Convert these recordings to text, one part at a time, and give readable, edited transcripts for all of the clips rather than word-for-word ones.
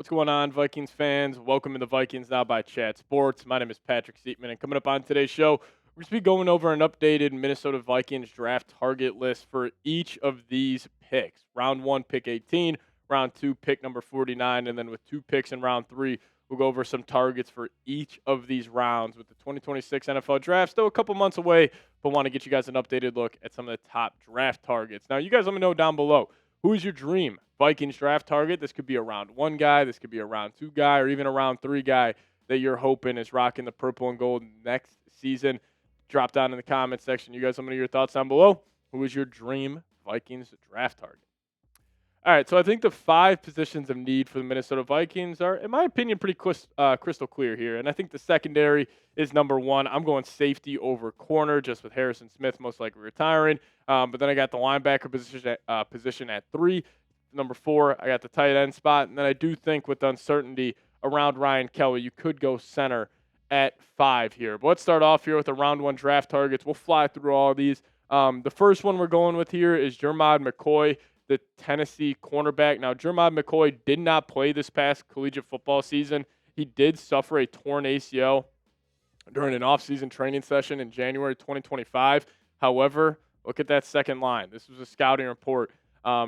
What's going on, Vikings fans? Welcome to the Vikings Now by Chat Sports. My name is Patrick Siepman, and coming up on today's show, we're going to be going over an updated Minnesota Vikings draft target list for each of these picks. Round 1, pick 18, round 2, pick number 49, and then with 2 picks in round 3, we'll go over some targets for each of these rounds with the 2026 NFL Draft. Still a couple months away, but want to get you guys an updated look at some of the top draft targets. Now, you guys let me know down below. Who is your dream Vikings draft target? This could be a round 1 guy, this could be a round 2 guy, or even a round 3 guy that you're hoping is rocking the purple and gold next season. Drop down in the comment section. You guys let me know your thoughts down below. Who is your dream Vikings draft target? All right, so I think the 5 positions of need for the Minnesota Vikings are, in my opinion, pretty crystal clear here. And I think the secondary is number 1. I'm going safety over corner, just with Harrison Smith most likely retiring. But then I got the linebacker position at 3. Number 4, I got the tight end spot. And then I do think with the uncertainty around Ryan Kelly, you could go center at 5 here. But let's start off here with the round 1 draft targets. We'll fly through all of these. The first one we're going with here is Jeremiyah McCoy, the Tennessee cornerback. Now, Jeremiyah McCoy did not play this past collegiate football season. He did suffer a torn ACL during an off-season training session in January 2025. However, look at that second line. This was a scouting report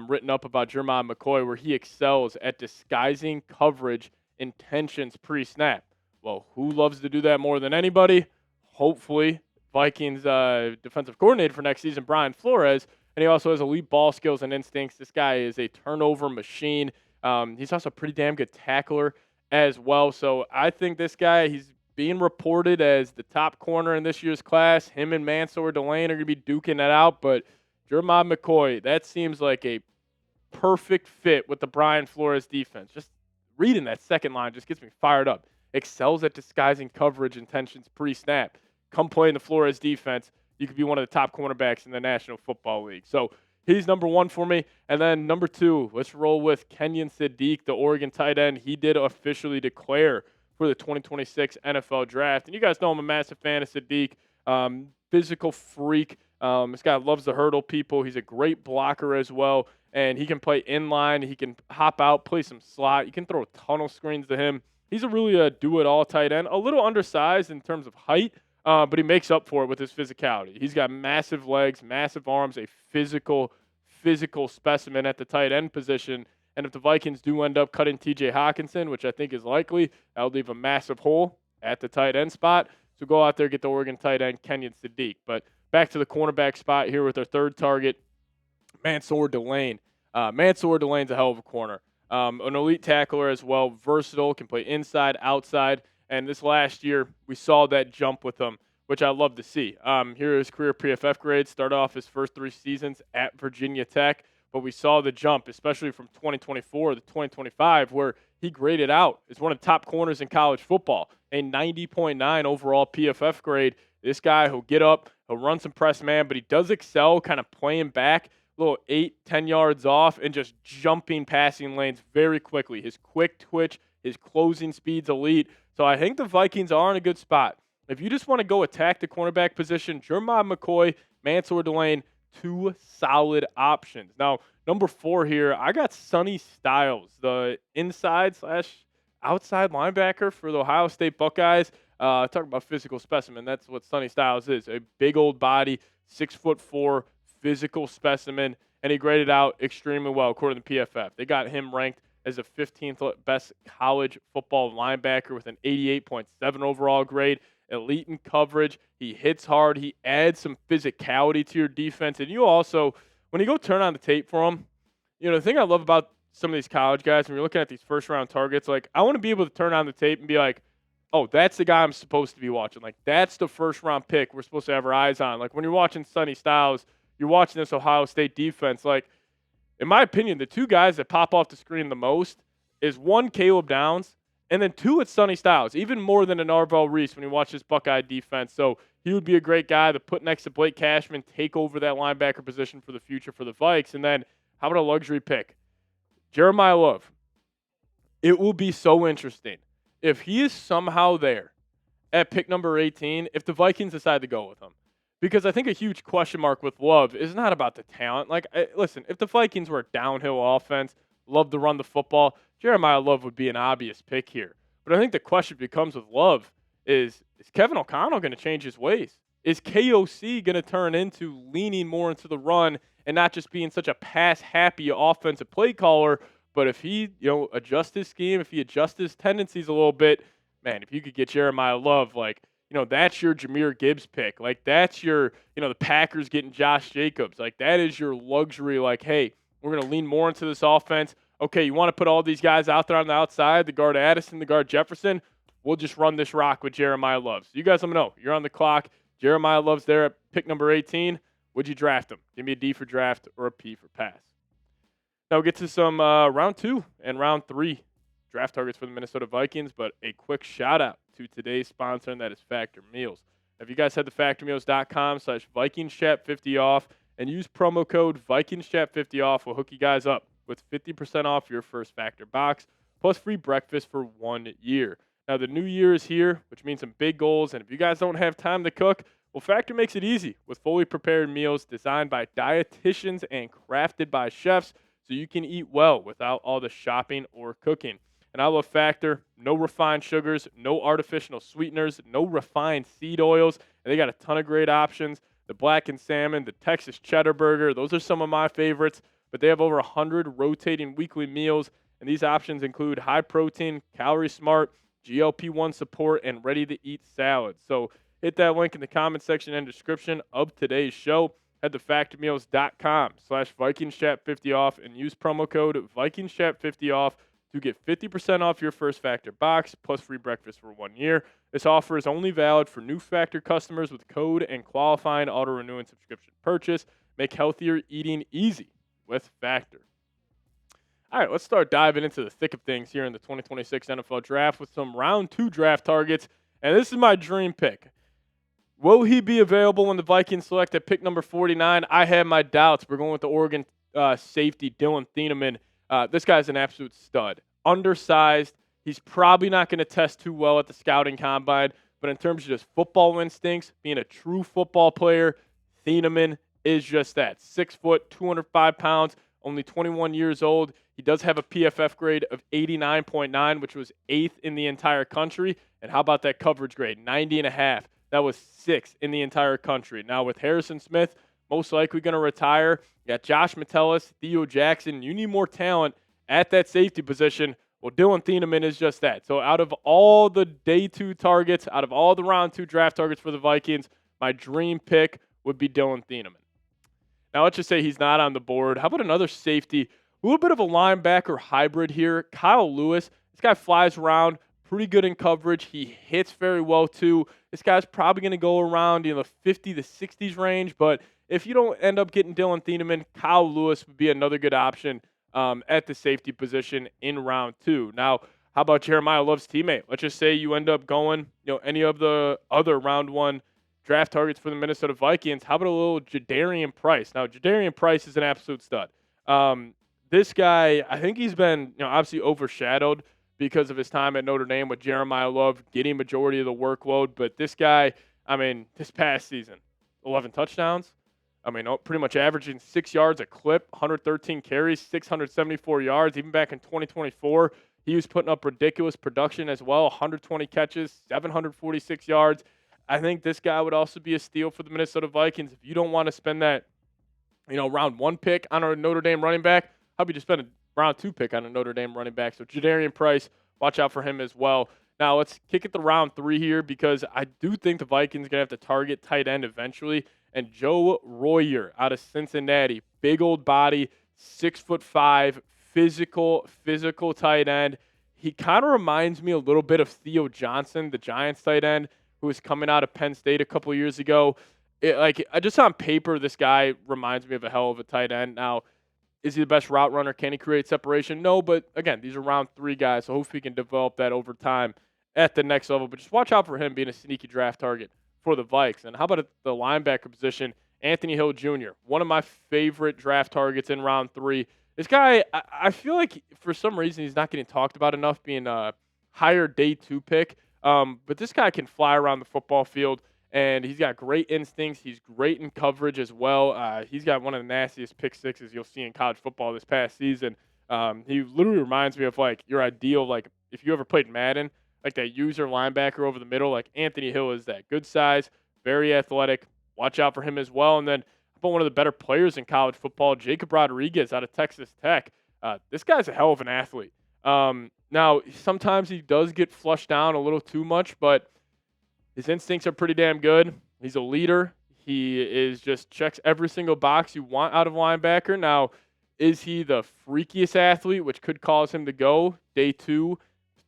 written up about Jeremiyah McCoy where he excels at disguising coverage intentions pre-snap. Well, who loves to do that more than anybody? Hopefully, Vikings defensive coordinator for next season, Brian Flores. And he also has elite ball skills and instincts. This guy is a turnover machine. He's also a pretty damn good tackler as well. So I think this guy, he's being reported as the top corner in this year's class. Him and Mansour Delane are going to be duking that out. But Jeremiyah McCoy, that seems like a perfect fit with the Brian Flores defense. Just reading that second line just gets me fired up. Excels at disguising coverage intentions pre-snap. Come play in the Flores defense. You could be one of the top cornerbacks in the National Football League. So he's number 1 for me. And then number 2, let's roll with Kenyon Sadiq, the Oregon tight end. He did officially declare for the 2026 NFL Draft. And you guys know I'm a massive fan of Sadiq. Physical freak. This guy loves to hurdle people. He's a great blocker as well. And he can play inline. He can hop out, play some slot. You can throw tunnel screens to him. He's really a do-it-all tight end. A little undersized in terms of height. But he makes up for it with his physicality. He's got massive legs, massive arms, a physical specimen at the tight end position. And if the Vikings do end up cutting T.J. Hockenson, which I think is likely, that'll leave a massive hole at the tight end spot. So go out there, get the Oregon tight end, Kenyon Sadiq. But back to the cornerback spot here with our third target, Mansour Delane. Mansour Delane's a hell of a corner. An elite tackler as well, versatile, can play inside, outside. And this last year, we saw that jump with him, which I love to see. Here are his career PFF grades. Started off his first 3 seasons at Virginia Tech, but we saw the jump, especially from 2024 to 2025, where he graded out as one of the top corners in college football, a 90.9 overall PFF grade. This guy, he'll get up, he'll run some press man, but he does excel kind of playing back, little 8-10 yards off, and just jumping passing lanes very quickly. His quick twitch, his closing speed's elite. So I think the Vikings are in a good spot. If you just want to go attack the cornerback position, Jeremiyah McCoy, Mansour Delane, 2 solid options. Now, number 4 here, I got Sonny Styles, the inside/outside linebacker for the Ohio State Buckeyes. Talk about physical specimen. That's what Sonny Styles is. A big old body, 6'4", physical specimen, and he graded out extremely well according to PFF. They got him ranked as a 15th best college football linebacker with an 88.7 overall grade, elite in coverage. He hits hard. He adds some physicality to your defense. And you also, when you go turn on the tape for him, the thing I love about some of these college guys, when you're looking at these first-round targets, like, I want to be able to turn on the tape and be like, oh, that's the guy I'm supposed to be watching. Like, that's the first-round pick we're supposed to have our eyes on. Like, when you're watching Sonny Styles, you're watching this Ohio State defense, like, in my opinion, the 2 guys that pop off the screen the most is 1, Caleb Downs, and then 2, it's Sonny Styles, even more than an Arvell Reese when you watch this Buckeye defense. So he would be a great guy to put next to Blake Cashman, take over that linebacker position for the future for the Vikes. And then how about a luxury pick? Jeremiah Love. It will be so interesting if he is somehow there at pick number 18 if the Vikings decide to go with him. Because I think a huge question mark with Love is not about the talent. Like, listen, if the Vikings were a downhill offense, love to run the football. Jeremiyah Love would be an obvious pick here. But I think the question becomes with Love is Kevin O'Connell going to change his ways? Is KOC going to turn into leaning more into the run and not just being such a pass-happy offensive play caller? But if he, adjusts his scheme, if he adjusts his tendencies a little bit, man, if you could get Jeremiyah Love, like, that's your Jahmyr Gibbs pick. Like, that's your, the Packers getting Josh Jacobs. Like, that is your luxury. Like, hey, we're going to lean more into this offense. Okay, you want to put all these guys out there on the outside, the guard Addison, the guard Jefferson? We'll just run this rock with Jeremiyah Love. So you guys let me know. You're on the clock. Jeremiyah Love's there at pick number 18. Would you draft him? Give me a D for draft or a P for pass. Now we'll get to some round 2 and round 3 draft targets for the Minnesota Vikings, but a quick shout out to today's sponsor, and that is Factor Meals. Now, if you guys head to factormeals.com/VikingsChat50 off and use promo code VikingsChat50 off, we'll hook you guys up with 50% off your first Factor box, plus free breakfast for 1 year. Now, the new year is here, which means some big goals, and if you guys don't have time to cook, well, Factor makes it easy with fully prepared meals designed by dietitians and crafted by chefs so you can eat well without all the shopping or cooking. And I love Factor. No refined sugars, no artificial sweeteners, no refined seed oils, and they got a ton of great options. The blackened salmon, the Texas cheddar burger, those are some of my favorites, but they have over 100 rotating weekly meals, and these options include high protein, calorie smart, GLP-1 support, and ready-to-eat salads. So hit that link in the comment section and description of today's show. Head to factormeals.com/VikingsChat50 off and use promo code VikingsChat50 off to get 50% off your first Factor box plus free breakfast for 1 year. This offer is only valid for new Factor customers with code and qualifying auto-renewing subscription purchase. Make healthier eating easy with Factor. All right, let's start diving into the thick of things here in the 2026 NFL Draft with some round 2 draft targets. And this is my dream pick. Will he be available when the Vikings select at pick number 49? I have my doubts. We're going with the Oregon safety, Dylan Thieneman. This guy's an absolute stud. Undersized. He's probably not going to test too well at the scouting combine, but in terms of just football instincts, being a true football player, Thieneman is just that. 6 foot, 205 pounds, only 21 years old. He does have a PFF grade of 89.9, which was 8th in the entire country. And how about that coverage grade? 90.5. That was 6th in the entire country. Now with Harrison Smith most likely going to retire, you got Josh Metellus, Theo Jackson. You need more talent at that safety position. Well, Dylan Thieneman is just that. So out of all the day 2 targets, out of all the round 2 draft targets for the Vikings, my dream pick would be Dylan Thieneman. Now let's just say he's not on the board. How about another safety? A little bit of a linebacker hybrid here. Kyle Lewis. This guy flies around, pretty good in coverage. He hits very well too. This guy's probably going to go around in the 50 to 60s range. But if you don't end up getting Dylan Thieneman, Kyle Lewis would be another good option at the safety position in round 2. Now, how about Jeremiyah Love's teammate? Let's just say you end up going, any of the other round 1 draft targets for the Minnesota Vikings. How about a little Jadarian Price? Now, Jadarian Price is an absolute stud. This guy, I think he's been, obviously overshadowed because of his time at Notre Dame with Jeremiyah Love getting majority of the workload. But this guy, this past season, 11 touchdowns. Pretty much averaging 6 yards a clip, 113 carries, 674 yards. Even back in 2024, he was putting up ridiculous production as well, 120 catches, 746 yards. I think this guy would also be a steal for the Minnesota Vikings. If you don't want to spend that, round 1 pick on a Notre Dame running back, how about you just spend a round 2 pick on a Notre Dame running back? So Jadarian Price, watch out for him as well. Now let's kick it to round 3 here because I do think the Vikings are going to have to target tight end eventually. And Joe Royer out of Cincinnati, big old body, 6'5", physical tight end. He kind of reminds me a little bit of Theo Johnson, the Giants tight end, who was coming out of Penn State a couple years ago. Just on paper, this guy reminds me of a hell of a tight end. Now, is he the best route runner? Can he create separation? No, but again, these are round 3 guys, so hopefully he can develop that over time at the next level. But just watch out for him being a sneaky draft target for the Vikes. And how about at the linebacker position, Anthony Hill Jr., one of my favorite draft targets in round 3. This guy, I feel like for some reason he's not getting talked about enough being a higher day 2 pick. But this guy can fly around the football field, and he's got great instincts. He's great in coverage as well. He's got one of the nastiest pick sixes you'll see in college football this past season. He literally reminds me of like your ideal, like if you ever played Madden, like that user linebacker over the middle. Like Anthony Hill is that good size, very athletic. Watch out for him as well. And then how about one of the better players in college football, Jacob Rodriguez out of Texas Tech. This guy's a hell of an athlete. Now, sometimes he does get flushed down a little too much, but his instincts are pretty damn good. He's a leader. He is just checks every single box you want out of linebacker. Now, is he the freakiest athlete, which could cause him to go day 2,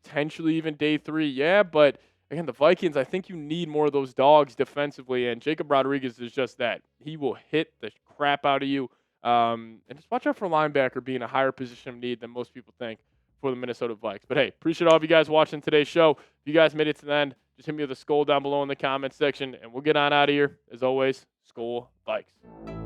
potentially even day 3? Yeah, but again, the Vikings, I think you need more of those dogs defensively, and Jacob Rodriguez is just that. He will hit the crap out of you. And just watch out for linebacker being a higher position of need than most people think for the Minnesota Vikings. But hey, appreciate all of you guys watching today's show. If you guys made it to the end, just hit me with a skull down below in the comments section, and we'll get on out of here. As always, Skol Vikes.